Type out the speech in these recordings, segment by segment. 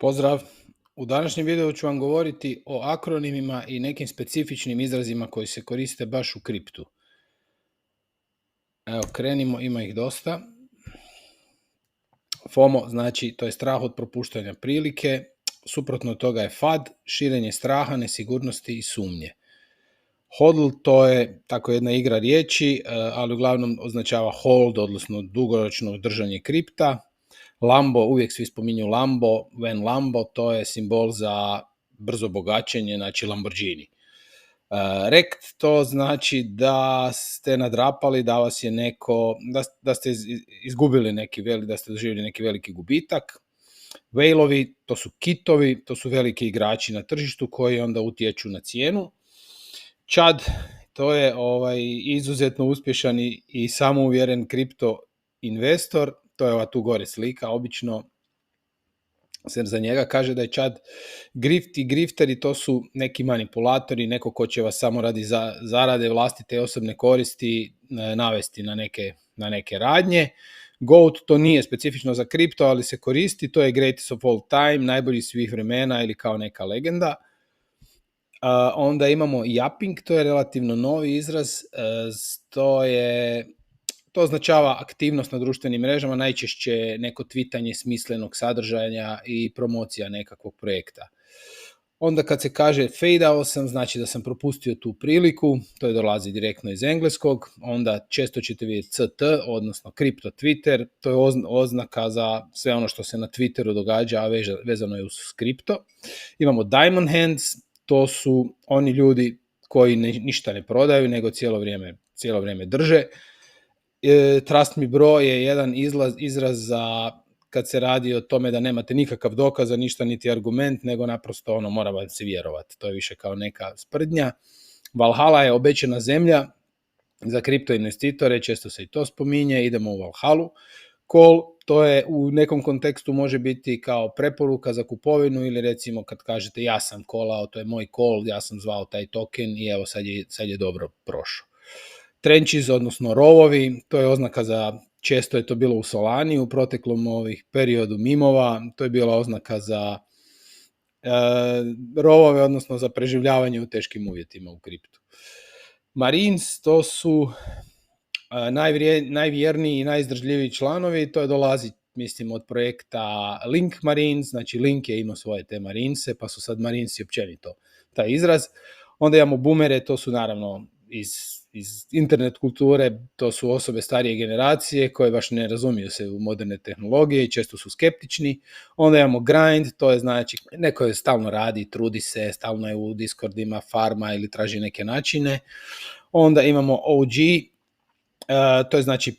Pozdrav! U današnjem videu ću vam govoriti o akronimima i nekim specifičnim izrazima koji se koriste baš u kriptu. Evo, krenimo, ima ih dosta. FOMO znači to je strah od propuštanja prilike, suprotno od toga je FUD, širenje straha, nesigurnosti i sumnje. HODL to je tako jedna igra riječi, ali uglavnom označava hold, odnosno dugoročno držanje kripta. Lambo, uvijek svi spominju Lambo, Van Lambo, to je simbol za brzo bogaćenje, znači Lamborghini. Rekt to znači da ste nadrapali, da vas je neko, da ste izgubili da ste doživjeli neki veliki gubitak. Whale-ovi, to su kitovi, to su veliki igrači na tržištu koji onda utječu na cijenu. Chad, to je izuzetno uspješan i samouvjeren kripto investor, to je ova tu gore slika, obično se za njega kaže da je Chad grift i grifteri, to su neki manipulatori, neko ko će vas samo radi zarade vlastite osobne koristi navesti na neke radnje. Goat to nije specifično za kripto, ali se koristi, to je greatest of all time, najbolji svih vremena ili kao neka legenda. Onda imamo yapping, to je relativno novi izraz, to označava aktivnost na društvenim mrežama, najčešće neko tweetanje smislenog sadržaja i promocija nekakvog projekta. Onda kad se kaže fadeao sam, znači da sam propustio tu priliku, to je dolazi direktno iz engleskog. Onda često ćete vidjeti CT, odnosno kripto Twitter, to je oznaka za sve ono što se na Twitteru događa, a vezano je uz kripto. Imamo diamond hands, to su oni ljudi koji ništa ne prodaju, nego cijelo vrijeme drže. Trust me bro je jedan izraz za kad se radi o tome da nemate nikakav dokaz, ništa niti argument, nego naprosto mora vam se vjerovati. To je više kao neka sprdnja. Valhalla je obećana zemlja za kripto investitore, često se i to spominje, idemo u Valhallu. Call, to je u nekom kontekstu može biti kao preporuka za kupovinu ili recimo kad kažete ja sam callao, to je moj call, ja sam zvao taj token i evo sad je dobro prošao. Trenches, odnosno rovovi, to je oznaka za, često je to bilo u Solani, u proteklom periodu mimova, to je bila oznaka za rovove, odnosno za preživljavanje u teškim uvjetima u kriptu. Marines, to su najvjerniji i najizdržljiviji članovi, to je dolazi, mislim, od projekta Link Marines, znači Link je imao svoje te Marinese, pa su sad Marinesi općenito taj izraz. Onda imamo boomere, to su naravno iz internet kulture, to su osobe starije generacije koje baš ne razumiju se u moderne tehnologije i često su skeptični. Onda imamo grind, to je znači neko je stalno radi, trudi se, stalno je u Discordima, farma ili traži neke načine. Onda imamo OG, to je znači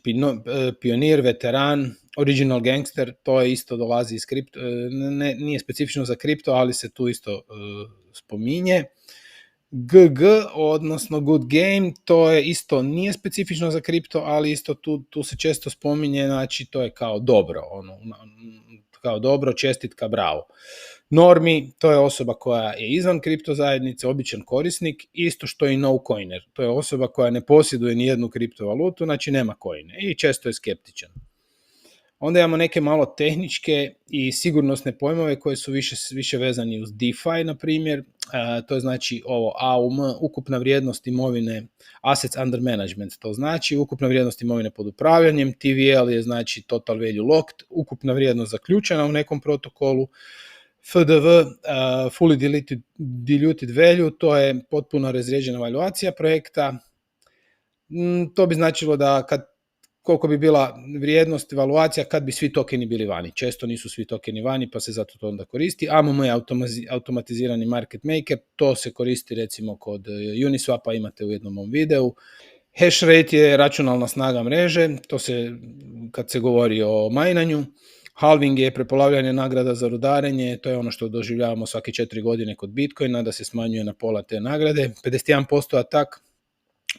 pionir, veteran, original gangster, to je isto dolazi iz kripto, nije specifično za kripto, ali se tu isto spominje. GG, odnosno good game, to je isto nije specifično za kripto, ali isto tu se često spominje, znači to je kao dobro, kao dobro, čestitka, bravo. Normi, to je osoba koja je izvan kripto zajednice, običan korisnik, isto što i no coiner, to je osoba koja ne posjeduje ni jednu kriptovalutu, znači nema coine i često je skeptičan. Onda imamo neke malo tehničke i sigurnosne pojmove koje su više vezani uz DeFi, na primjer. To je znači ovo AUM, ukupna vrijednost imovine, Assets Under Management, to znači ukupna vrijednost imovine pod upravljanjem, TVL je znači Total Value Locked, ukupna vrijednost zaključena u nekom protokolu, FDV, Fully Diluted Value, to je potpuno razrijeđena valuacija projekta. To bi značilo da koliko bi bila vrijednost, valuacija kad bi svi tokeni bili vani. Često nisu svi tokeni vani, pa se zato to onda koristi. AMM je automatizirani market maker, to se koristi recimo kod Uniswapa, imate u jednom videu. Hash rate je računalna snaga mreže, to se kad se govori o majnanju. Halving je prepolavljanje nagrada za rudarenje, to je ono što doživljavamo svake 4 godine kod Bitcoina, da se smanjuje na pola te nagrade. 51% atak,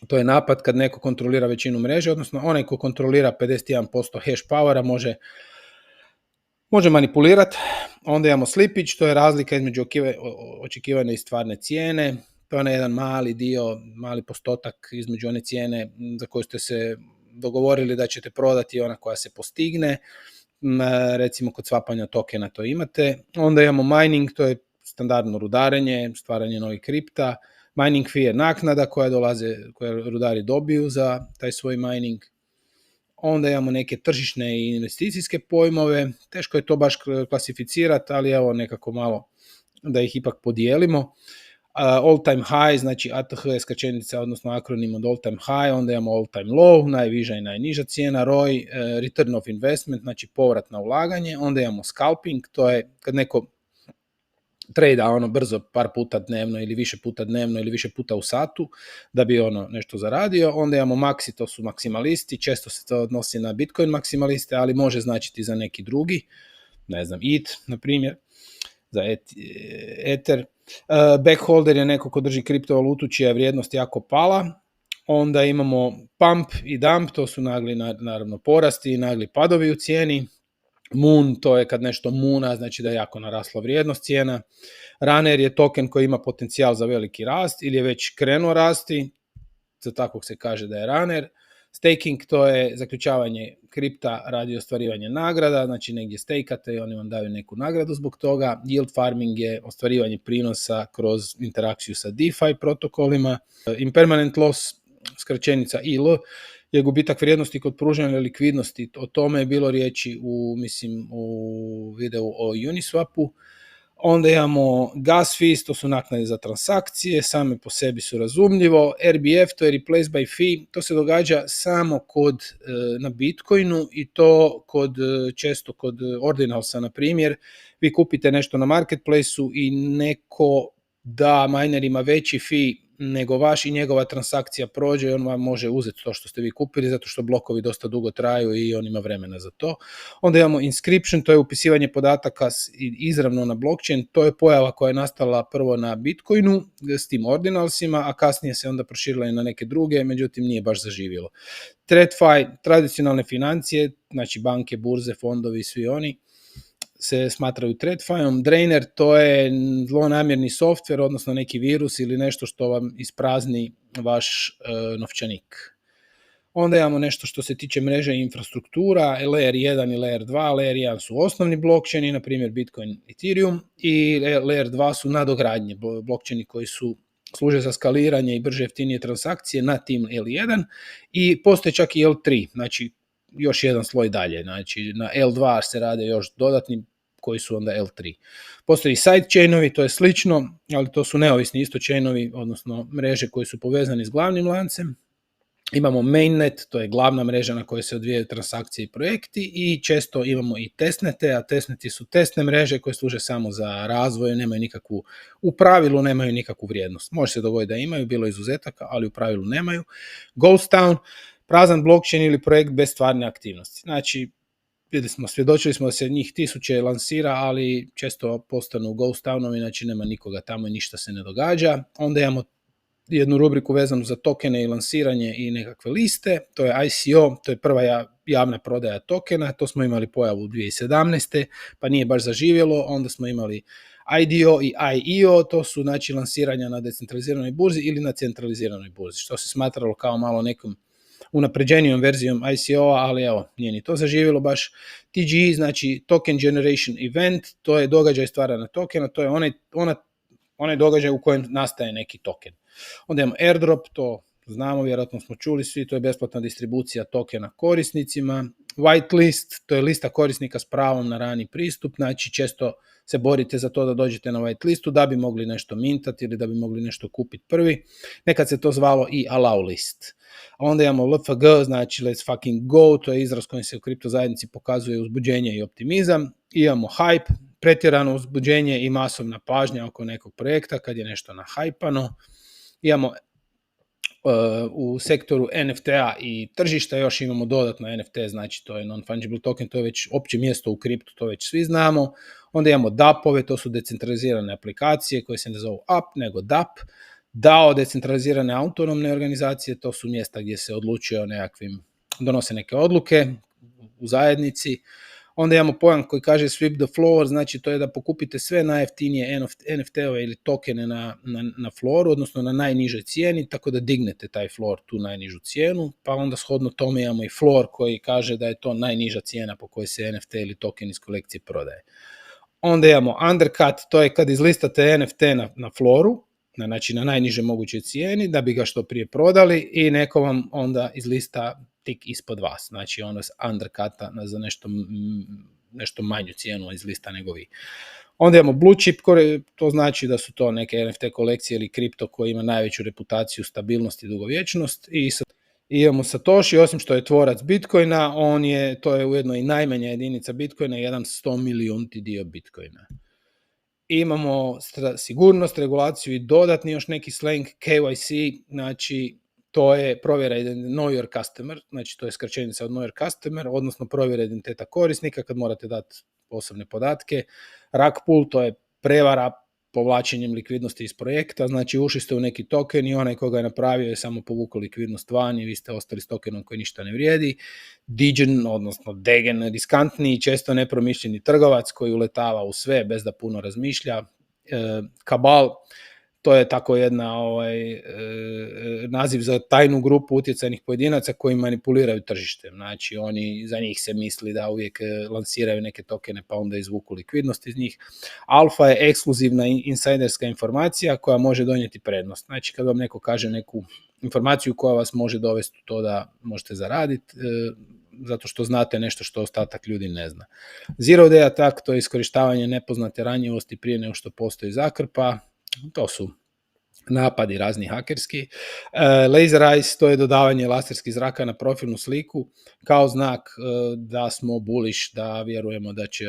to je napad kad neko kontrolira većinu mreže, odnosno onaj ko kontrolira 51% hash powera može manipulirati. Onda imamo slippage, to je razlika između očekivane i stvarne cijene. To je onaj jedan mali dio, mali postotak između one cijene za koju ste se dogovorili da ćete prodati i ona koja se postigne. recimo kod swapanja tokena to imate. Onda imamo mining, to je standardno rudarenje, stvaranje novih kripta. Mining fee je naknada koja rudari dobiju za taj svoj mining. Onda imamo neke tržišne i investicijske pojmove. Teško je to baš klasificirati, ali evo nekako malo da ih ipak podijelimo. All time high, znači ATH je skraćenica, odnosno akronim od all time high, onda imamo all time low, najviša i najniža cijena, ROI, return of investment, znači povrat na ulaganje, onda imamo scalping, to je kad neko trejda brzo par puta dnevno ili više puta dnevno ili više puta u satu da bi nešto zaradio. Onda imamo maxi, to su maksimalisti, često se to odnosi na Bitcoin maksimaliste, ali može značiti za neki drugi, ne znam, ETH na primjer, za Ether. Backholder je neko ko drži kriptovalutu čija je vrijednost jako pala. Onda imamo pump i dump, to su nagli naravno porasti i nagli padovi u cijeni. Moon, to je kad nešto moona, znači da je jako narasla vrijednost cijena. Runner je token koji ima potencijal za veliki rast ili je već krenuo rasti, za takvog se kaže da je runner. Staking, to je zaključavanje kripta radi ostvarivanja nagrada, znači negdje stakate i oni vam daju neku nagradu zbog toga. Yield farming je ostvarivanje prinosa kroz interakciju sa DeFi protokolima. Impermanent loss, skraćenica IL, je gubitak vrijednosti kod pružanja likvidnosti. O tome je bilo riječi u videu o Uniswapu. Onda imamo gas fees, to su naknade za transakcije, same po sebi su razumljivo. RBF, to je replace by fee, to se događa samo na Bitcoinu i to često kod ordinalsa, na primjer. Vi kupite nešto na marketplaceu i neko da minerima veći fee nego vaš i njegova transakcija prođe i on vam može uzeti to što ste vi kupili zato što blokovi dosta dugo traju i on ima vremena za to. Onda imamo inscription, to je upisivanje podataka izravno na blockchain, to je pojava koja je nastala prvo na Bitcoinu s tim ordinalsima, a kasnije se onda proširila i na neke druge, međutim nije baš zaživjelo. TradFi, tradicionalne financije, znači banke, burze, fondovi, svi oni se smatraju TradFi-om. Drainer, to je zlonamjerni softver, odnosno neki virus ili nešto što vam isprazni vaš novčanik. Onda imamo nešto što se tiče mreže i infrastruktura, Layer 1 i Layer 2. Layer 1 su osnovni blockchaini, na primjer Bitcoin, Ethereum, i Layer 2 su nadogradnje, blockchaini koji služe za skaliranje i brže jeftinije transakcije na tim L1 i postoje čak i L3, znači još jedan sloj dalje, znači na L2 se rade još dodatni koji su onda L3. Postoji sidechainovi, to je slično, ali to su neovisni isto chainovi, odnosno mreže koje su povezani s glavnim lancem. Imamo mainnet, to je glavna mreža na kojoj se odvijaju transakcije i projekti i često imamo i testnete, a testneti su testne mreže koje služe samo za razvoj, u pravilu nemaju nikakvu vrijednost. Može se dogoditi da imaju, bilo izuzetaka, ali u pravilu nemaju. Ghost town, prazan blockchain ili projekt bez stvarne aktivnosti. Znači, svjedočili smo da se njih 1000 lansira, ali često postanu ghost townovi, znači nema nikoga tamo i ništa se ne događa. Onda imamo jednu rubriku vezanu za tokene i lansiranje i nekakve liste, to je ICO, to je prva javna prodaja tokena, to smo imali pojavu 2017. pa nije baš zaživjelo, onda smo imali IDO i IEO, to su znači lansiranja na decentraliziranoj burzi ili na centraliziranoj burzi, što se smatralo kao malo nekom unapređenijom verzijom ICO-a, ali evo, nije ni to zaživjelo baš. TGE, znači Token Generation Event, to je događaj stvaranja tokena, to je onaj događaj u kojem nastaje neki token. Onda imamo airdrop, to znamo, vjerojatno smo čuli svi, to je besplatna distribucija tokena korisnicima. Whitelist, to je lista korisnika s pravom na rani pristup, znači često se borite za to da dođete na whitelistu da bi mogli nešto mintati ili da bi mogli nešto kupiti prvi. Nekad se to zvalo i allow list. A onda imamo LFG, znači let's fucking go, to je izraz kojim se u kripto zajednici pokazuje uzbuđenje i optimizam. I imamo hype, pretjerano uzbuđenje i masovna pažnja oko nekog projekta kad je nešto nahajpano. Imamo u sektoru NFT-a i tržišta još imamo dodatno NFT, znači to je non-fungible token, to je već opće mjesto u kriptu, to već svi znamo. Onda imamo DApp-ove, to su decentralizirane aplikacije koje se ne zovu app, nego DApp. DAO, decentralizirane autonomne organizacije, to su mjesta gdje se odlučuje o donose neke odluke u zajednici. Onda imamo pojam koji kaže sweep the floor, znači to je da pokupite sve najjeftinije NFT-ove ili tokene na flooru, odnosno na najnižoj cijeni, tako da dignete taj floor, tu najnižu cijenu, pa onda shodno tome imamo i floor koji kaže da je to najniža cijena po kojoj se NFT ili token iz kolekcije prodaje. Onda imamo undercut, to je kad izlistate NFT na flooru, znači na najniže mogućoj cijeni, da bi ga što prije prodali i neko vam onda izlista tik ispod vas, znači ono s undercuta za nešto manju cijenu izlista nego vi. Onda imamo blue chip, to znači da su to neke NFT kolekcije ili kripto koji ima najveću reputaciju, stabilnost i dugovječnost. I imamo Satoshi, osim što je tvorac Bitcoina, to je ujedno i najmanja jedinica Bitcoina, jedan 100 milijunti dio Bitcoina. Imamo sigurnost, regulaciju i dodatni još neki slang KYC, znači to je provjera know your customer, znači to je skraćenica od know your customer, odnosno provjera identiteta korisnika kad morate dati osobne podatke. Rug pull, to je prevara povlačenjem likvidnosti iz projekta, znači ušli ste u neki token i onaj koga je napravio je samo povukao likvidnost van i vi ste ostali s tokenom koji ništa ne vrijedi. Degen, odnosno degen, riskantni, često nepromišljeni trgovac koji uletava u sve bez da puno razmišlja. Kabal, to je tako jedna naziv za tajnu grupu utjecajnih pojedinaca koji manipuliraju tržištem. Znači, za njih se misli da uvijek lansiraju neke tokene pa onda izvuku likvidnost iz njih. Alfa je ekskluzivna insajderska informacija koja može donijeti prednost. Znači, kad vam neko kaže neku informaciju koja vas može dovesti u to da možete zaraditi, zato što znate nešto što ostatak ljudi ne zna. Zero day attack, to je iskorištavanje nepoznate ranjivosti prije nego što postoji zakrpa. To su napadi razni hakerski. Laser eyes, to je dodavanje laserskih zraka na profilnu sliku kao znak da smo bullish, da vjerujemo da će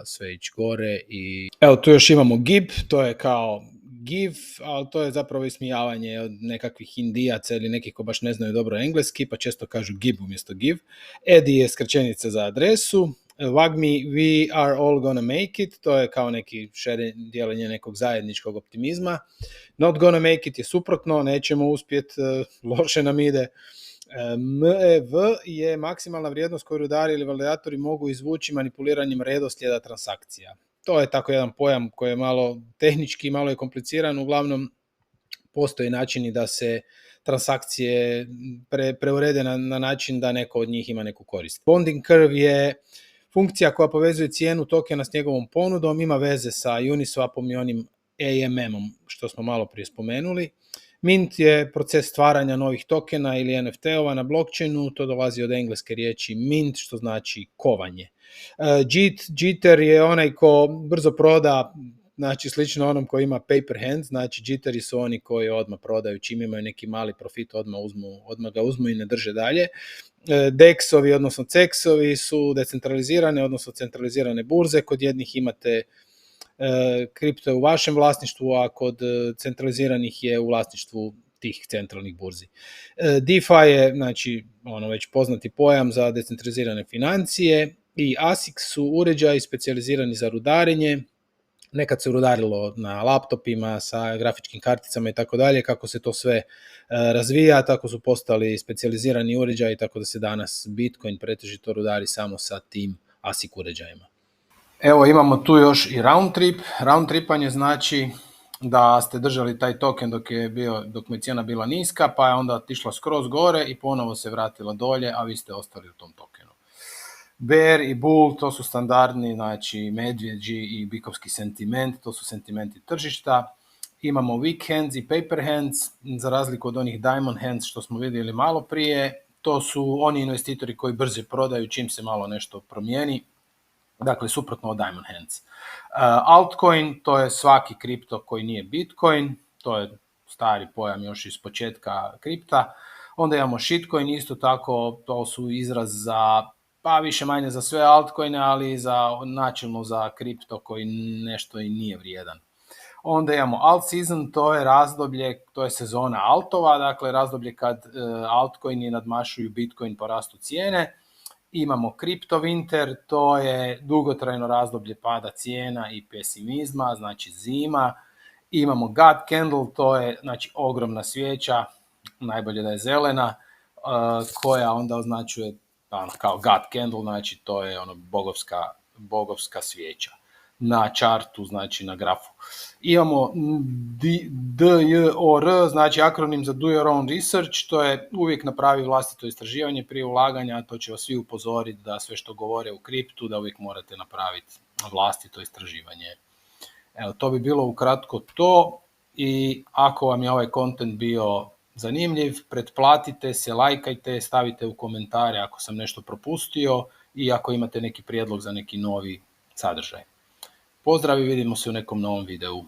sve ići gore. I evo tu još imamo GIB, to je kao give, ali to je zapravo ismijavanje od nekakvih Indijaca ili nekih ko baš ne znaju dobro engleski, pa često kažu gib umjesto give. EDI je skraćenica za adresu. WAGMI, we are all gonna make it, to je kao neki dijeljenje nekog zajedničkog optimizma. Not gonna make it je suprotno, nećemo uspjeti, loše nam ide. MEV je maksimalna vrijednost koju rudari ili validatori mogu izvući manipuliranjem redoslijeda transakcija. To je tako jedan pojam koji je malo tehnički, malo je kompliciran, uglavnom postoje načini da se transakcije preurede na način da neko od njih ima neku korist. Bonding curve je funkcija koja povezuje cijenu tokena s njegovom ponudom, ima veze sa Uniswapom i onim AMM-om što smo malo prije spomenuli. Mint je proces stvaranja novih tokena ili NFT-ova na blockchainu, to dolazi od engleske riječi mint, što znači kovanje. Jitter je onaj ko brzo proda, znači slično onom koji ima paper hands, znači jitteri su oni koji odmah prodaju, čim imaju neki mali profit, odmah ga uzmu i ne drže dalje. DEX-ovi, odnosno CEX-ovi su decentralizirane, odnosno centralizirane burze, kod jednih imate kripto je u vašem vlasništvu, a kod centraliziranih je u vlasništvu tih centralnih burzi. DeFi je, znači, već poznati pojam za decentralizirane financije i ASIC su uređaji specijalizirani za rudarenje. Nekad se rudarilo na laptopima sa grafičkim karticama i tako dalje, kako se to sve razvija, tako su postali specijalizirani uređaji, tako da se danas Bitcoin pretežito rudari samo sa tim ASIC uređajima. Evo imamo tu još i round trip. Round tripanje znači da ste držali taj token dok mu je cijena bila niska, pa je onda otišla skroz gore i ponovo se vratila dolje, a vi ste ostali u tom tokenu. Bear i bull, to su standardni, znači medvjeđi i bikovski sentiment, to su sentimenti tržišta. Imamo weak hands i paper hands, za razliku od onih diamond hands što smo vidjeli malo prije, to su oni investitori koji brzo prodaju čim se malo nešto promijeni. Dakle, suprotno od diamond hands. Altcoin, to je svaki kripto koji nije Bitcoin, to je stari pojam još iz početka kripta. Onda imamo shitcoin, isto tako, to su izraz za, pa više manje za sve altcoine, ali načelno za kripto koji nešto i nije vrijedan. Onda imamo alt season, to je razdoblje, to je sezona altova, dakle razdoblje kad altcoini nadmašuju Bitcoin po rastu cijene. Imamo crypto winter, to je dugotrajno razdoblje pada cijena i pesimizma, znači zima. Imamo God candle, to je znači ogromna svijeća, najbolje da je zelena, koja onda označuje kao God Candle, znači to je ono bogovska svijeća. Na chartu, znači na grafu. Imamo DYOR, znači akronim za Do Your Own Research, to je uvijek napravi vlastito istraživanje prije ulaganja, to će vas svi upozoriti da sve što govore u kriptu, da uvijek morate napraviti vlastito istraživanje. Evo, to bi bilo ukratko to, i ako vam je ovaj kontent bio zanimljiv, pretplatite se, lajkajte, stavite u komentare ako sam nešto propustio i ako imate neki prijedlog za neki novi sadržaj. Pozdrav i vidimo se u nekom novom videu.